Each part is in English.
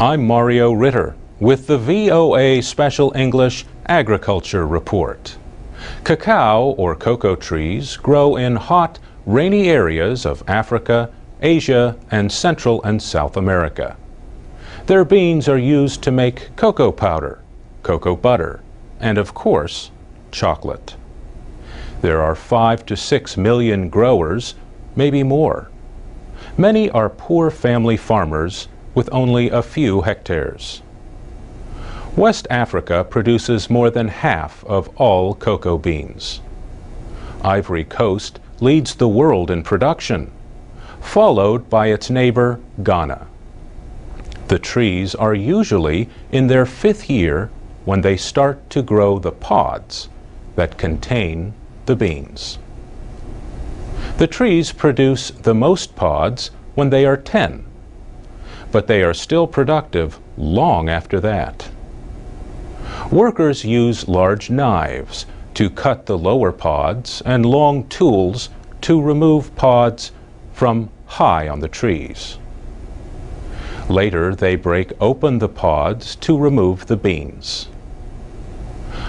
I'm Mario Ritter with the VOA Special English Agriculture Report. Cacao, or cocoa trees, grow in hot, rainy areas of Africa, Asia, and Central and South America. Their beans are used to make cocoa powder, cocoa butter, and of course, chocolate. There are 5 to 6 million growers, maybe more. Many are poor family farmers with only a few hectares. West Africa produces more than half of all cocoa beans. Ivory Coast leads the world in production, followed by its neighbor Ghana. The trees are usually in their 5th year when they start to grow the pods that contain the beans. The trees produce the most pods when they are 10, but they are still productive long after that. Workers use large knives to cut the lower pods and long tools to remove pods from high on the trees. Later, they break open the pods to remove the beans.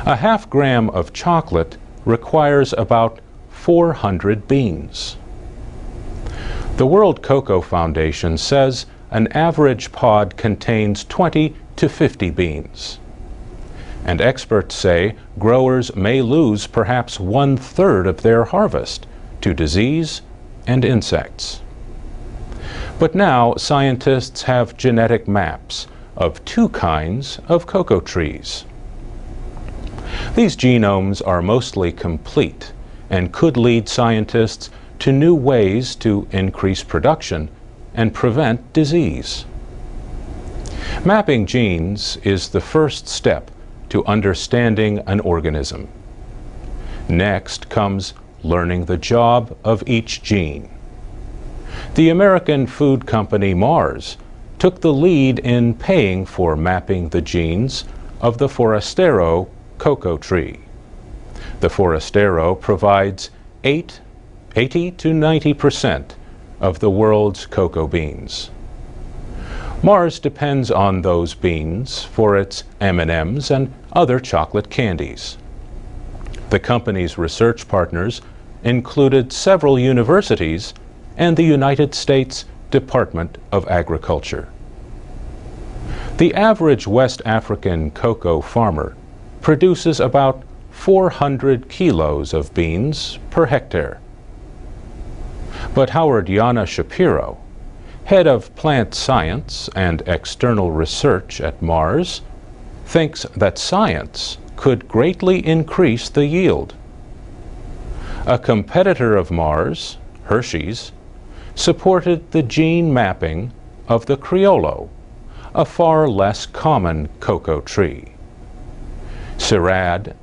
A half gram of chocolate requires about 400 beans. The World Cocoa Foundation says an average pod contains 20 to 50 beans. And experts say growers may lose perhaps 1/3 of their harvest to disease and insects. But now scientists have genetic maps of 2 kinds of cocoa trees. These genomes are mostly complete and could lead scientists to new ways to increase production and prevent disease. Mapping genes is the first step to understanding an organism. Next comes learning the job of each gene. The American food company Mars took the lead in paying for mapping the genes of the Forastero cocoa tree. The Forastero provides 80 to 90% of the world's cocoa beans. Mars depends on those beans for its M&Ms and other chocolate candies. The company's research partners included several universities and the United States Department of Agriculture. The average West African cocoa farmer produces about 400 kilos of beans per hectare. But Howard Yana Shapiro, head of plant science and external research at Mars, thinks that science could greatly increase the yield. A competitor of Mars, Hershey's, supported the gene mapping of the Criollo, a far less common cocoa tree. CIRAD,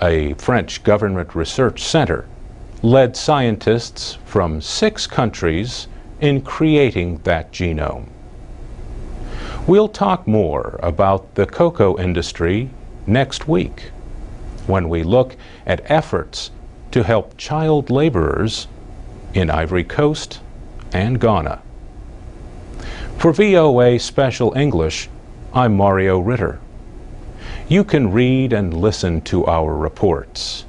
a French government research center, led scientists from 6 countries in creating that genome. We'll talk more about the cocoa industry next week when we look at efforts to help child laborers in Ivory Coast and Ghana. For VOA Special English, I'm Mario Ritter. You can read and listen to our reports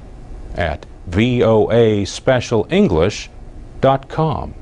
at voaspecialenglish.com.